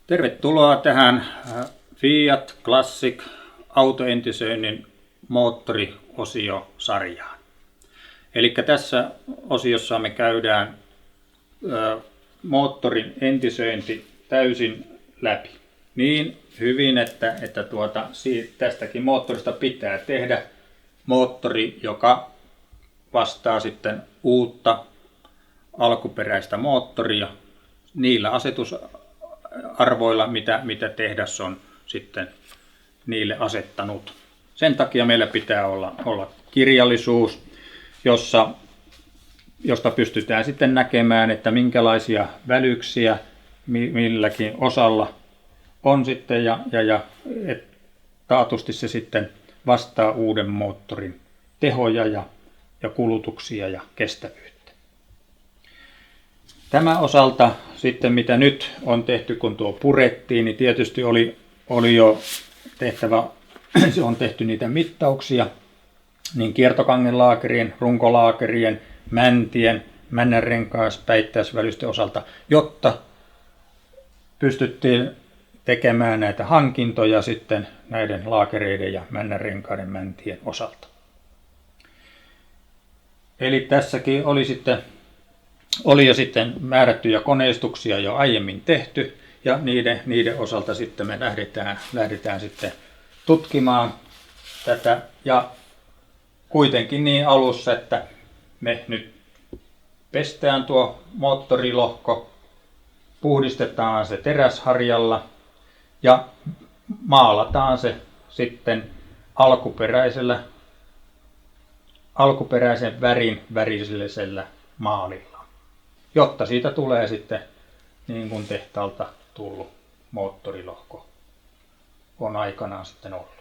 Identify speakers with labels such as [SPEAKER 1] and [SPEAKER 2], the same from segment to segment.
[SPEAKER 1] Tervetuloa tähän Fiat Classic autoentisöinnin moottoriosiosarjaan. Eli tässä osiossa me käydään moottorin entisöinti täysin läpi. Niin hyvin, että tästäkin moottorista pitää tehdä moottori, joka vastaa sitten uutta alkuperäistä moottoria niillä asetusarvoilla, mitä tehdas on sitten niille asettanut. Sen takia meillä pitää olla kirjallisuus, josta pystytään sitten näkemään, että minkälaisia välyksiä milläkin osalla on sitten ja taatusti se sitten vastaa uuden moottorin tehoja ja kulutuksia ja kestävyyttä. Tämä osalta sitten mitä nyt on tehty, kun tuo purettiin, niin tietysti oli jo tehtävä, se on tehty niitä mittauksia niin kiertokangelaakerien, runkolaakerien, mäntien, männänrenkaas, päittäisvälysten osalta, jotta pystyttiin tekemään näitä hankintoja sitten näiden laakereiden ja männänrenkaiden mäntien osalta. Eli tässäkin oli jo sitten määrättyjä koneistuksia jo aiemmin tehty ja niiden osalta sitten me lähdetään sitten tutkimaan tätä ja kuitenkin niin alussa, että me nyt pestään tuo moottorilohko, puhdistetaan se teräsharjalla ja maalataan se sitten alkuperäisen värin värisellä maalilla, jotta siitä tulee sitten niin kuin tehtaalta tullut moottorilohko on aikanaan sitten ollut.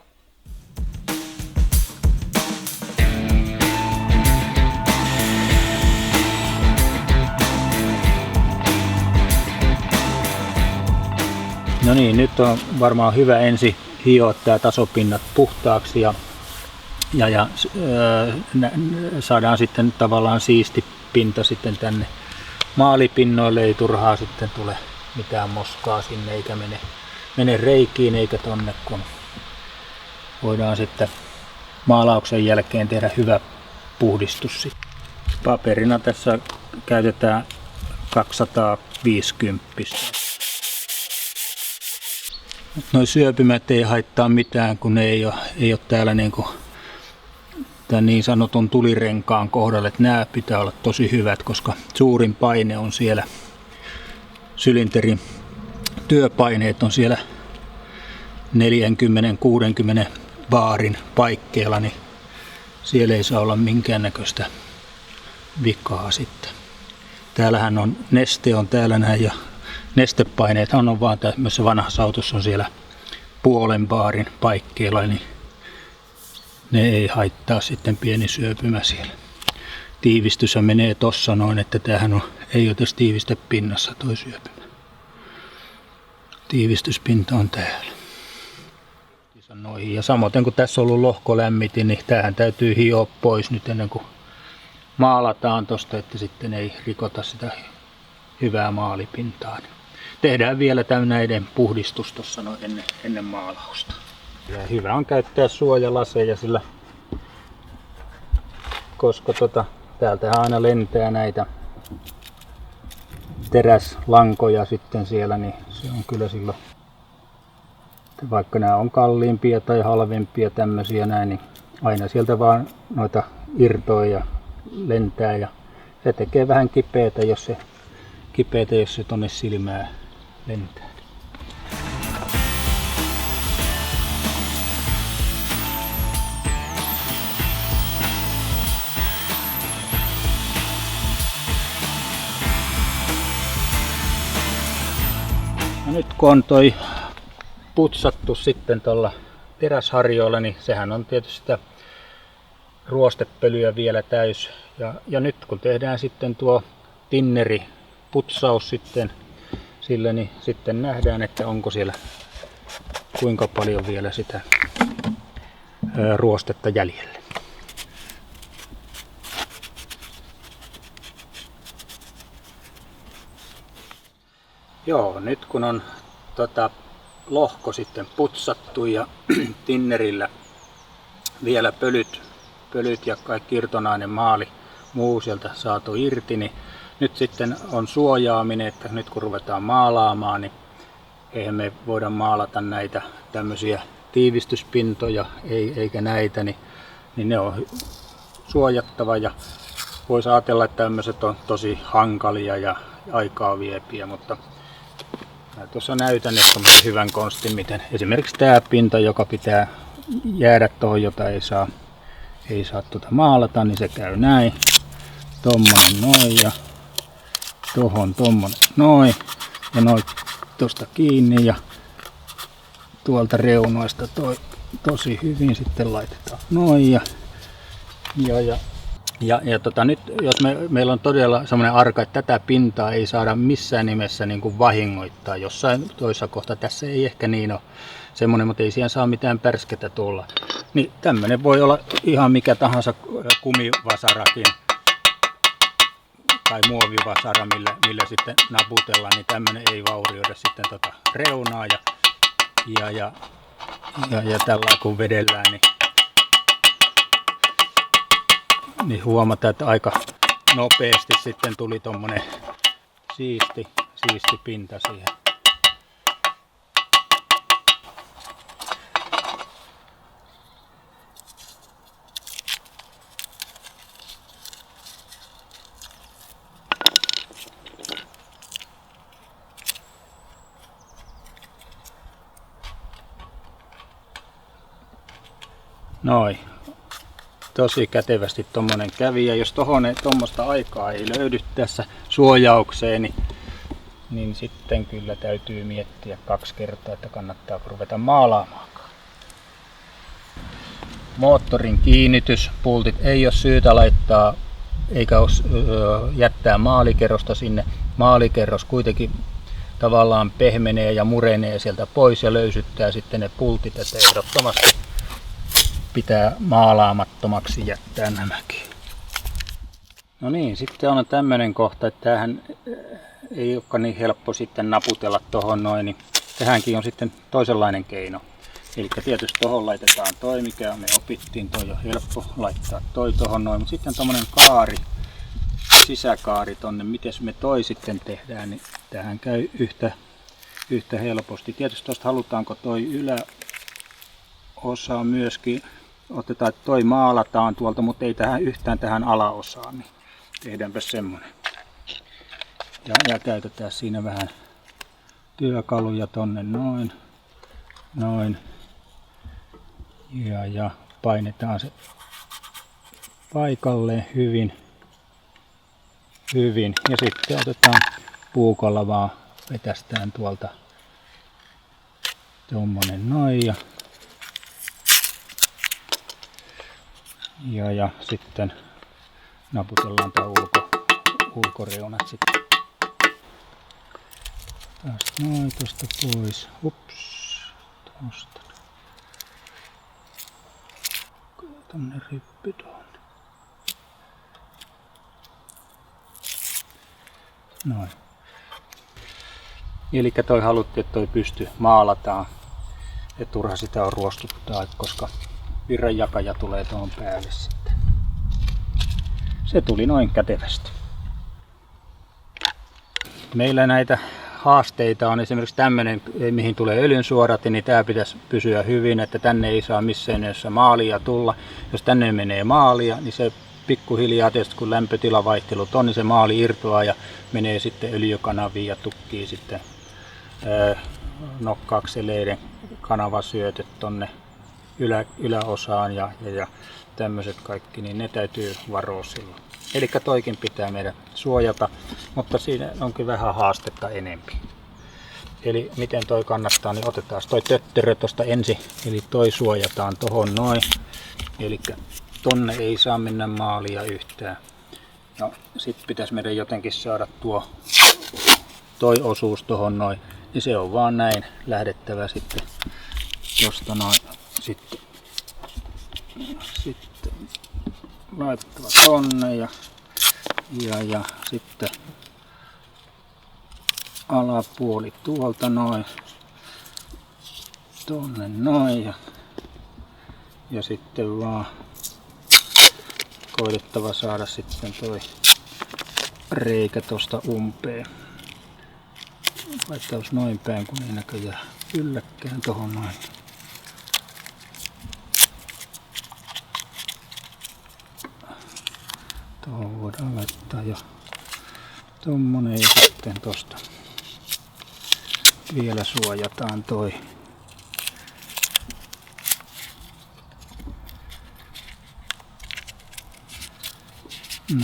[SPEAKER 1] No niin, nyt on varmaan hyvä ensin hioa tämä tasopinnat puhtaaksi ja saadaan sitten tavallaan siisti pinta sitten tänne maalipinnoille, ei turhaa sitten tule mitään moskaa sinne eikä mene reikiin eikä tonne, kun voidaan sitten maalauksen jälkeen tehdä hyvä puhdistus. Paperina tässä käytetään 250. Nuo syöpymät ei haittaa mitään, kun ne ei ole täällä tämän niin sanotun tulirenkaan kohdalla. Nämä pitää olla tosi hyvät, koska suurin paine on siellä sylinterin työpaineet on siellä 40-60 baarin paikkeilla, niin siellä ei saa olla minkäännäköistä vikaa sitten. Täällähän on neste on täällä näin ja nestepaineethan on vaan tämmöisessä vanhassa autossa on siellä puolen baarin paikkeilla, niin ne ei haittaa sitten pieni syöpymä siellä. Tiivistys menee tossa noin, että tämähän ei ole tässä tiivistepinnassa toi syöpymä. Tiivistyspinta on täällä. Ja samoin kun tässä on ollut lohkolämmitin, niin tämähän täytyy hioa pois nyt ennen kuin maalataan tosta, että sitten ei rikota sitä hyvää maalipintaa. Tehdään vielä näiden puhdistus tuossa ennen maalausta. Ja hyvä on käyttää suojalaseja sillä, koska täältähän aina lentää näitä teräslankoja sitten siellä, niin se on kyllä silloin, vaikka nämä on kalliimpia tai halvempia tämmöisiä näin, niin aina sieltä vaan noita irtoaa ja lentää ja se tekee vähän kipeätä, jos se tonne silmään lentää. No nyt kun on toi putsattu sitten tuolla teräsharjoilla, niin sehän on tietysti sitä ruostepölyä vielä täys. Ja nyt kun tehdään sitten tuo tinneri putsaus sitten sillä, niin sitten nähdään, että onko siellä kuinka paljon vielä sitä ruostetta jäljellä. Joo, nyt kun on lohko sitten putsattu ja tinnerillä vielä pölyt ja kaikki irtonainen maali muu sieltä saatu irti, niin nyt sitten on suojaaminen, että nyt kun ruvetaan maalaamaan, niin eihän me voida maalata näitä tämmöisiä tiivistyspintoja eikä näitä, niin ne on suojattava ja voisi ajatella, että tämmöiset on tosi hankalia ja aikaa viepiä, mutta mä tuossa näytän että hyvän konstin, miten esimerkiksi tämä pinta, joka pitää jäädä tuohon, jota ei saa maalata, niin se käy näin. Tommonen noin ja tohon tommonen noin ja noin tosta kiinni ja tuolta reunoista tosi hyvin sitten laitetaan noin ja nyt jos meillä on todella semmoinen arka, että tätä pintaa ei saada missään nimessä niin kuin vahingoittaa, jossain toisessa kohtaa tässä ei ehkä niin ole semmoinen, mutta ei siihen saa mitään pärsketä tulla. Niin tämmöinen voi olla ihan mikä tahansa kumivasarakin tai muovivasara, millä sitten naputellaan, niin tämmöinen ei vaurioida sitten reunaa ja tällä kun vedellään, niin huomataan, että aika nopeasti sitten tuli tommonen siisti pinta siihen. Noin. Tosi kätevästi tommonen kävi, ja jos tuommoista aikaa ei löydy tässä suojaukseen, niin sitten kyllä täytyy miettiä 2 kertaa, että kannattaa ruveta maalaamaankaan. Moottorin kiinnityspultit ei ole syytä laittaa eikä ole jättää maalikerrosta sinne. Maalikerros kuitenkin tavallaan pehmenee ja murenee sieltä pois ja löysyttää sitten ne pultit, että ehdottomasti pitää maalaamattomaksi jättää nämäkin. No niin, sitten on tämmöinen kohta, että tämähän ei olekaan niin helppo sitten naputella tohon noin, niin tähänkin on sitten toisenlainen keino. Eli tietysti tohon laitetaan toi, mikä me opittiin, toi on helppo laittaa toi tohon noin, mutta sitten tommonen kaari, sisäkaari tonne, miten me toi sitten tehdään, niin tähän käy yhtä helposti. Tietysti tuosta halutaanko toi yläosa myöskin, otetaan, että toi maalataan tuolta, mutta ei yhtään tähän alaosaan, niin tehdäänpä semmonen. Ja käytetään siinä vähän työkaluja tonne noin. Ja painetaan se paikalleen hyvin. Ja sitten otetaan puukolla vaan vetästään tuolta tommonen noin ja sitten naputellaan tää ulkoreunat sitten. Tästä noin, tosta pois. Hups, tosta. Tämmönen rippy tuonne. Noin. Elikkä toi haluttiin, että toi pysty maalataan. Et turha sitä on ruostuttaa, koska virranjakaja tulee tuohon päälle sitten. Se tuli noin kätevästi. Meillä näitä haasteita on esimerkiksi tämmöinen, mihin tulee öljynsuodate, niin tämä pitäisi pysyä hyvin, että tänne ei saa missään nimessä maalia tulla. Jos tänne menee maalia, niin se pikkuhiljaa tietysti kun lämpötilavaihtelut on, niin se maali irtoaa ja menee sitten öljykanaviin ja tukkii sitten nokkaakseleiden kanavasyötet tonne yläosaan ja tämmöiset kaikki, niin ne täytyy varoa silloin. Eli toikin pitää meidän suojata, mutta siinä onkin vähän haastetta enempi. Eli miten toi kannattaa, niin otetaan toi tötterö tosta ensin, eli toi suojataan tohon noin. Eli tonne ei saa mennä maalia yhtään. No sit pitäisi meidän jotenkin saada toi osuus tohon noin, niin se on vaan näin lähdettävä sitten tosta noin. Sitten laitettava tonne ja sitten alapuoli tuolta noin tonne noin ja sitten vaan koitettava saada sitten toi reikä tosta umpeen. Laittaus noin päin, kun ei näköjään ylläkään tohon noin. Tuohon voidaan laittaa jo tommonen ja sitten tosta vielä suojataan toi.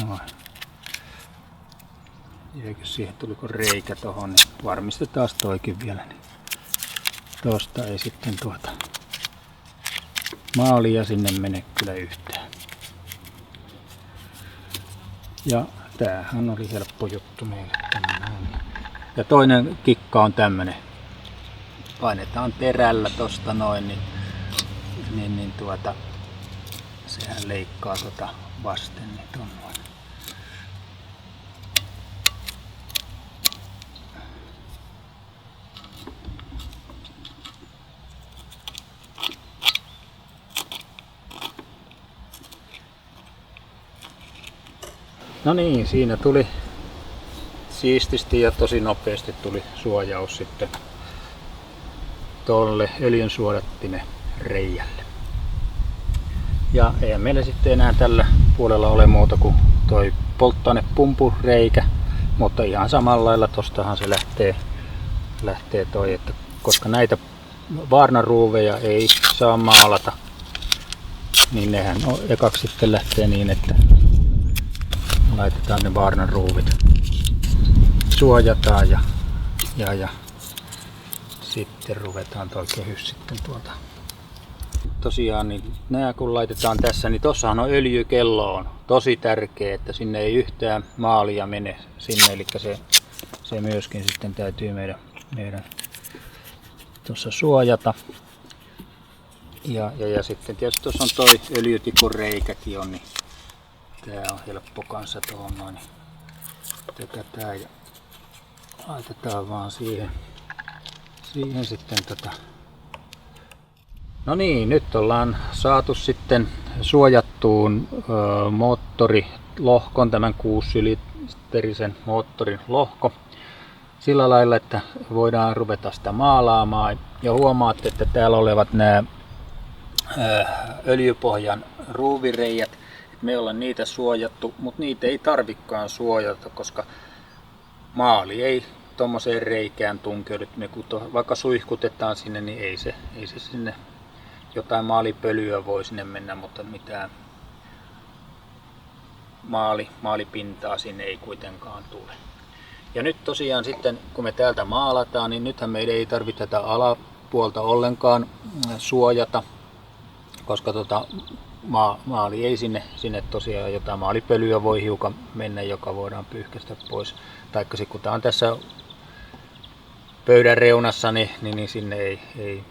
[SPEAKER 1] Noin. Eikö siihen tuliko reikä tohon, niin varmistetaan toikin vielä. Niin tosta ei sitten maalia sinne mene kyllä yhtään. Ja tämähän oli helppo juttu meille tämmönen. Ja toinen kikka on tämmönen. Painetaan terällä tosta noin, niin sehän leikkaa vasten niin ton noin. No niin, siinä tuli siististi ja tosi nopeasti tuli suojaus sitten tuolle öljynsuodattimen reijälle. Ja ei meillä sitten enää tällä puolella ole muuta kuin toi polttoainepumpun reikä, mutta ihan samalla lailla tostahan se lähtee toi, että koska näitä vaarnaruuveja ei saa maalata, niin nehän ekaksi sitten lähtee niin, että laitetaan ne vaarnaruuvit, suojataan ja sitten ruvetaan tuo kehys sitten Tosiaan niin nämä kun laitetaan tässä, niin tossahan on öljykello on tosi tärkeä, että sinne ei yhtään maalia mene sinne, eli se myöskin sitten täytyy meidän tuossa suojata. Ja sitten tietysti tuossa on toi öljytikun reikäkin on, niin tää on helppo kanssa tuohon noin. Tökätään ja laitetaan vaan siihen sitten No niin, nyt ollaan saatu sitten suojattuun moottorilohkon, tämän 6-sylinterisen moottorin lohko. Sillä lailla, että voidaan ruveta sitä maalaamaan. Ja huomaatte, että täällä olevat nämä öljypohjan ruuvireijät, me ollaan niitä suojattu, mutta niitä ei tarvikaan suojata, koska maali ei tuommoiseen reikään tunkeudu. Me kun vaikka suihkutetaan sinne, niin ei se sinne, jotain maalipölyä voi sinne mennä, mutta mitään maalipintaa sinne ei kuitenkaan tule. Ja nyt tosiaan sitten, kun me täältä maalataan, niin nythän meidän ei tarvitse tätä alapuolta ollenkaan suojata, koska maali ei sinne tosiaan jotain maalipölyä voi hiukan mennä, joka voidaan pyyhkäistä pois. Taikka kun tämä on tässä pöydän reunassa, niin sinne ei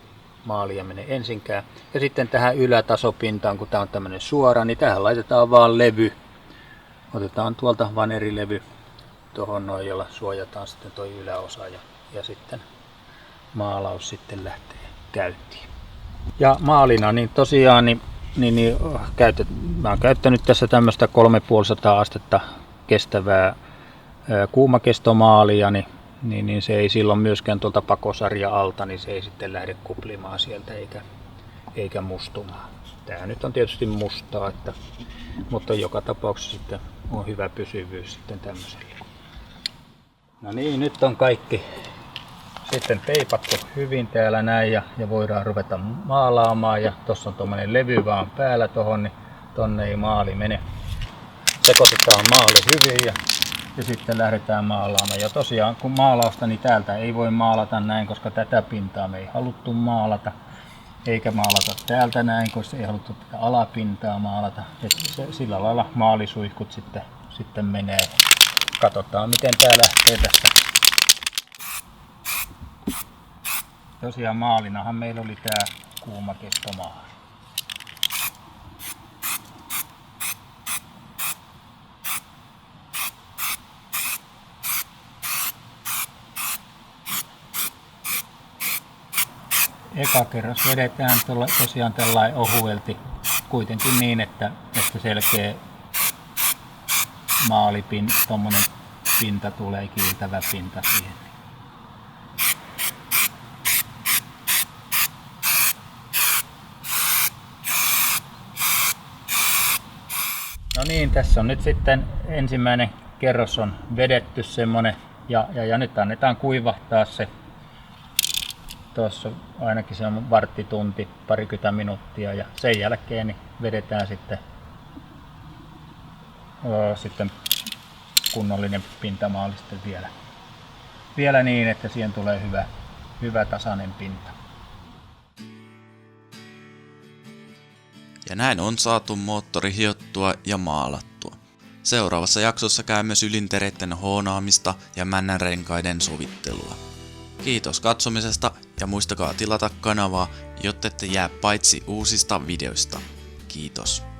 [SPEAKER 1] maalia mene ensinkään. Ja sitten tähän ylätasopintaan, kun tämä on tämmöinen suora, niin tähän laitetaan vaan levy. Otetaan tuolta vanerilevy tuohon noin, jolla suojataan sitten tuo yläosa ja sitten maalaus sitten lähtee käyntiin. Ja maalina niin tosiaan mä oon käyttänyt tässä tämmöistä 350 astetta kestävää kuumakestomaalia, niin se ei silloin myöskään tuolta pakosarja alta, niin se ei sitten lähde kuplimaan sieltä eikä mustumaan. Tää nyt on tietysti mustaa, mutta joka tapauksessa sitten on hyvä pysyvyys sitten tämmöiselle. No niin, nyt on kaikki sitten teipattu hyvin täällä näin ja voidaan ruveta maalaamaan. Ja tossa on tommonen levy vaan päällä tohon, niin tonne ei maali mene. Sekoitetaan maali hyvin ja sitten lähdetään maalaamaan. Ja tosiaan kun maalausta, niin täältä ei voi maalata näin, koska tätä pintaa me ei haluttu maalata. Eikä maalata täältä näin, koska ei haluttu tätä alapintaa maalata. Et sillä lailla maalisuihkut sitten menee. Katsotaan miten tää lähtee tästä. Tosiaan maalinahan meillä oli tää kuumakestomaali. eka kerros vedetään tosiaan tällainen ohuelti, kuitenkin niin, että selkeä tommonen pinta tulee, kiiltävä pinta siihen. No niin, tässä on nyt sitten ensimmäinen kerros on vedetty semmonen ja nyt annetaan kuivahtaa se. Tuossa ainakin se on varttitunti, parikymmentä minuuttia ja sen jälkeen niin vedetään sitten kunnollinen pintamaali sitten vielä niin, että siihen tulee hyvä tasainen pinta.
[SPEAKER 2] Ja näin on saatu moottori hiottua ja maalattua. Seuraavassa jaksossa käymme sylintereiden hoonaamista ja männänrenkaiden sovittelua. Kiitos katsomisesta ja muistakaa tilata kanavaa, jotta ette jää paitsi uusista videoista. Kiitos.